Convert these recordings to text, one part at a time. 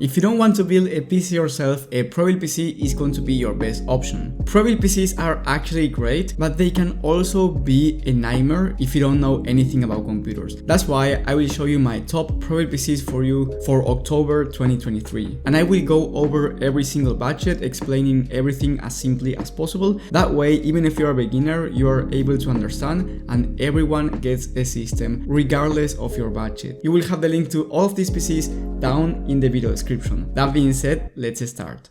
If you don't want to build a PC yourself, a Prebuilt PC is going to be your best option. Prebuilt PCs are actually great, but they can also be a nightmare if you don't know anything about computers. That's why I will show you my top Prebuilt PCs for you for October 2023. And I will go over every single budget, explaining everything as simply as possible. That way, even if you're a beginner, you are able to understand and everyone gets a system regardless of your budget. You will have the link to all of these PCs down in the video description. That being said, let's start.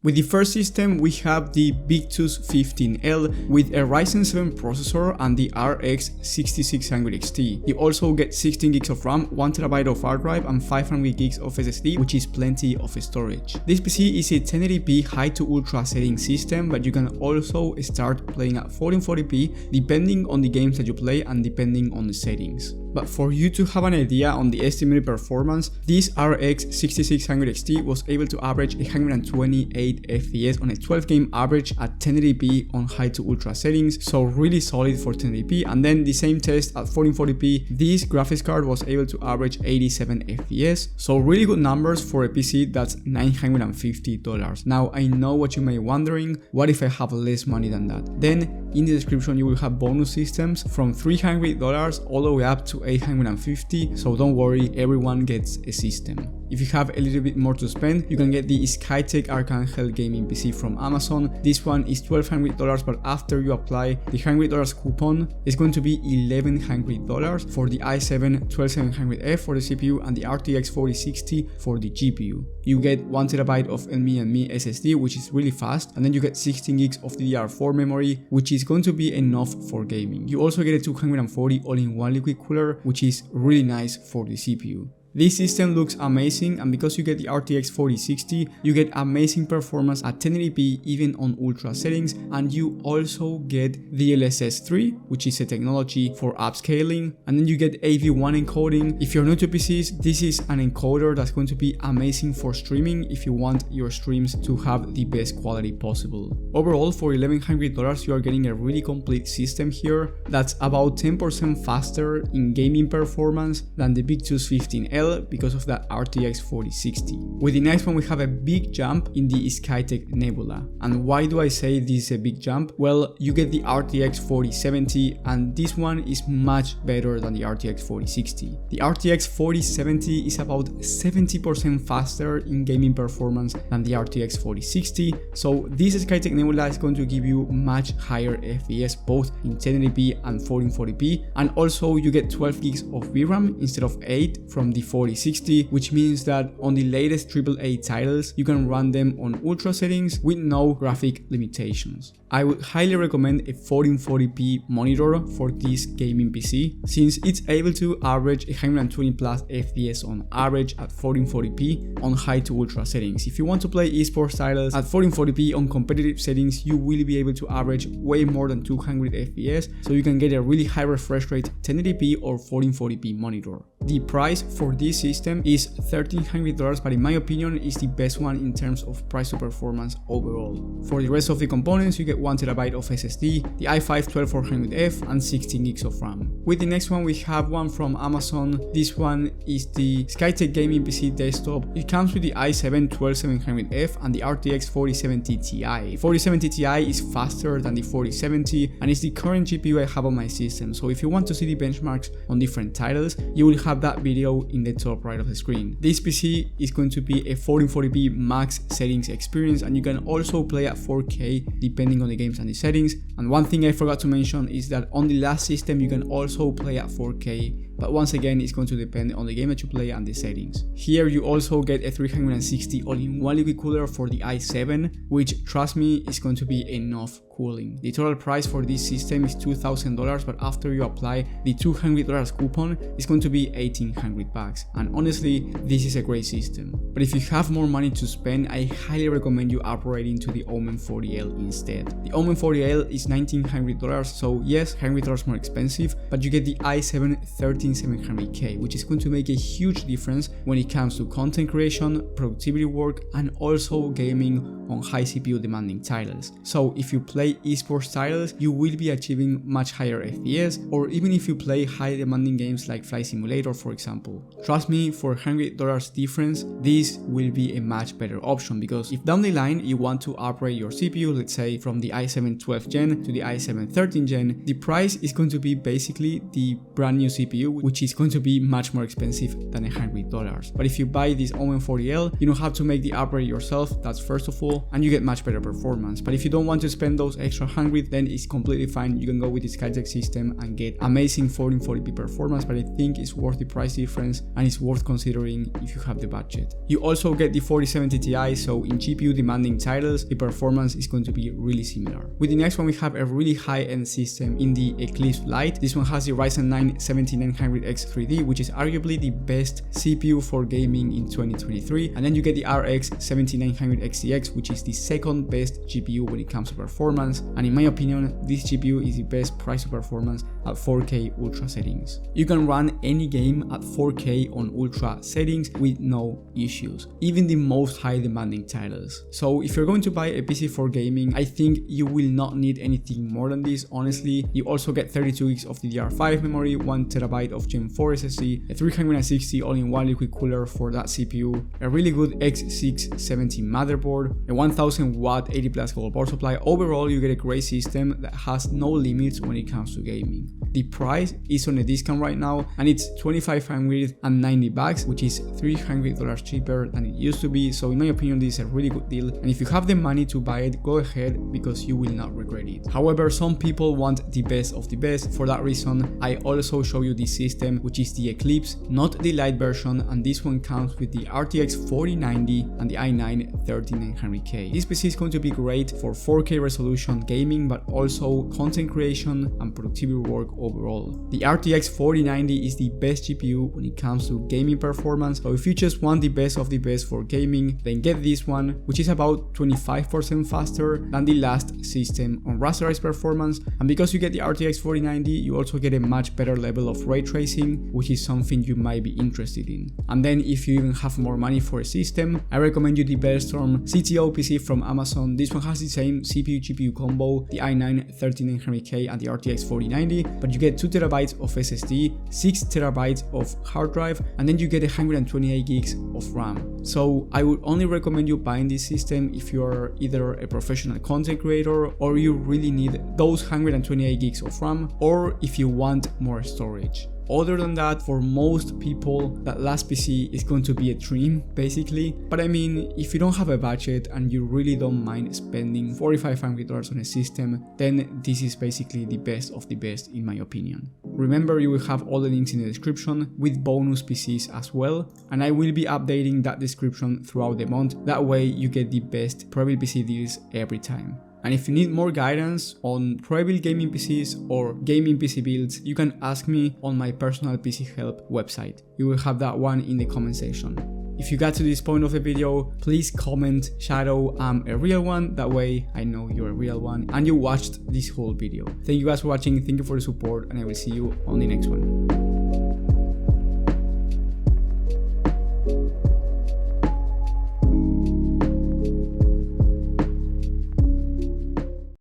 With the first system, we have the Victus 15L with a Ryzen 7 processor and the RX 6600 XT. You also get 16 gigs of RAM, 1TB of hard drive and 500 gigs of SSD, which is plenty of storage. This PC is a 1080p high to ultra setting system, but you can also start playing at 1440p depending on the games that you play and depending on the settings. But for you to have an idea on the estimated performance, this RX 6600 XT was able to average 128 FPS on a 12 game average at 1080p on high to ultra settings, so really solid for 1080p. And then the same test at 1440p, this graphics card was able to average 87 FPS, so really good numbers for a PC that's $950. Now I know what you may be wondering, what if I have less money than that? Then in the description you will have bonus systems from $300 all the way up to $850, so don't worry, everyone gets a system. If you have a little bit more to spend, you can get the Skytech Archangel Gaming PC from Amazon. This one is $1,200, but after you apply the $100 coupon, it's going to be $1,100 for the i7-12700F for the CPU and the RTX 4060 for the GPU. You get 1TB of NVMe SSD, which is really fast, and then you get 16 gigs of DDR4 memory, which is going to be enough for gaming. You also get a 240 all-in-one liquid cooler, which is really nice for the CPU. This system looks amazing, and because you get the RTX 4060, you get amazing performance at 1080p even on ultra settings, and you also get DLSS 3, which is a technology for upscaling, and then you get AV1 encoding. If you're new to PCs, this is an encoder that's going to be amazing for streaming if you want your streams to have the best quality possible. Overall, for $1,100, you are getting a really complete system here that's about 10% faster in gaming performance than the Victus 15L because of that RTX 4060. With the next one, we have a big jump in the Skytech Nebula. And why do I say this is a big jump? Well, you get the RTX 4070, and this one is much better than the RTX 4060. The RTX 4070 is about 70% faster in gaming performance than the RTX 4060, so this Skytech Nebula is going to give you much higher FPS both in 1080p and 1440p, and also you get 12 gigs of VRAM instead of 8 from the 4060, which means that on the latest AAA titles you can run them on ultra settings with no graphic limitations. I would highly recommend a 1440p monitor for this gaming PC, since it's able to average 120 plus FPS on average at 1440p on high to ultra settings. If you want to play esports titles at 1440p on competitive settings, you will be able to average way more than 200 FPS, so you can get a really high refresh rate 1080p or 1440p monitor. The price for this system is $1,300, but in my opinion is the best one in terms of price to performance overall. For the rest of the components, you get 1TB of SSD, the i5-12400F and 16 gigs of RAM. With the next one, we have one from Amazon. This one is the Skytech Gaming PC desktop. It comes with the i7-12700F and the RTX 4070 Ti. 4070 Ti is faster than the 4070 and is the current GPU I have on my system, so if you want to see the benchmarks on different titles, you will have that video in the top right of the screen. This PC is going to be a 1440p max settings experience, and you can also play at 4K depending on the games and the settings. And one thing I forgot to mention is that on the last system you can also play at 4K, but once again it's going to depend on the game that you play and the settings. Here you also get a 360 all-in-one liquid cooler for the i7, which trust me is going to be enough cooling. The total price for this system is $2,000, but after you apply the $200 coupon, it's going to be $1,800. And honestly, this is a great system. But if you have more money to spend, I highly recommend you upgrading to the Omen 40L instead. The Omen 40L is $1,900, so yes, $100 more expensive, but you get the i7 14700K, which is going to make a huge difference when it comes to content creation, productivity work, and also gaming on high CPU demanding titles. So if you play esports titles, you will be achieving much higher FPS, or even if you play high demanding games like Flight Simulator, for example. Trust me, for $100 difference, this will be a much better option, because if down the line you want to upgrade your CPU, let's say from the i7 12th gen to the i7 13th gen, the price is going to be basically the brand new CPU, which is going to be much more expensive than $100. But if you buy this Omen 40L, you don't have to make the upgrade yourself, that's first of all, and you get much better performance. But if you don't want to spend those extra 100, then it's completely fine. You can go with the Skyjack system and get amazing 1440p performance, but I think it's worth the price difference and it's worth considering if you have the budget. You also get the 4070 Ti, so in GPU demanding titles, the performance is going to be really similar. With the next one, we have a really high-end system in the Eclipse Lite. This one has the Ryzen 9 7900X 3D, which is arguably the best CPU for gaming in 2023. And then you get the RX 7900 XTX, which is the second best GPU when it comes to performance. And in my opinion, this GPU is the best price to performance at 4K ultra settings. You can run any game at 4K on ultra settings with no issues, even the most high demanding titles. So if you're going to buy a PC for gaming, I think you will not need anything more than this, honestly. You also get 32 gigs of DDR5 memory, 1TB of Gen 4 SSD, a 360 all-in-one liquid cooler for that CPU, a really good X670 motherboard, a 1000 watt 80 plus gold power supply. Overall, you get a great system that has no limits when it comes to gaming. The price is on a discount right now and it's $2,590, which is $300 cheaper than it used to be. So in my opinion, this is a really good deal, and if you have the money to buy it, go ahead, because you will not regret it. However, some people want the best of the best. For that reason, I also show you this system, which is the Eclipse, not the Lite version, and this one comes with the RTX 4090 and the i9 13900K. This PC is going to be great for 4K resolution gaming, but also content creation and productivity work overall. The RTX 4090 is the best GPU when it comes to gaming performance, so if you just want the best of the best for gaming, then get this one, which is about 25% faster than the last system on rasterized performance. And because you get the RTX 4090, you also get a much better level of ray tracing, which is something you might be interested in. And then if you even have more money for a system, I recommend you the Bellstorm CTO PC from Amazon. This one has the same CPU GPU combo, the i9 13900K and the RTX 4090, but you get 2TB of SSD, 6TB of hard drive, and then you get 128 gigs of RAM. So I would only recommend you buying this system if you are either a professional content creator or you really need those 128 gigs of RAM, or if you want more storage. Other than that, for most people, that last PC is going to be a dream, basically. But I mean, if you don't have a budget and you really don't mind spending $4,500 on a system, then this is basically the best of the best in my opinion. Remember, you will have all the links in the description with bonus PCs as well, and I will be updating that description throughout the month. That way you get the best Prebuilt PC deals every time. And if you need more guidance on Prebuilt Gaming PCs or gaming PC builds, you can ask me on my personal PC help website. You will have that one in the comment section. If you got to this point of the video, please comment Shadow, I'm a real one. That way I know you're a real one and you watched this whole video. Thank you guys for watching, thank you for the support, and I will see you on the next one.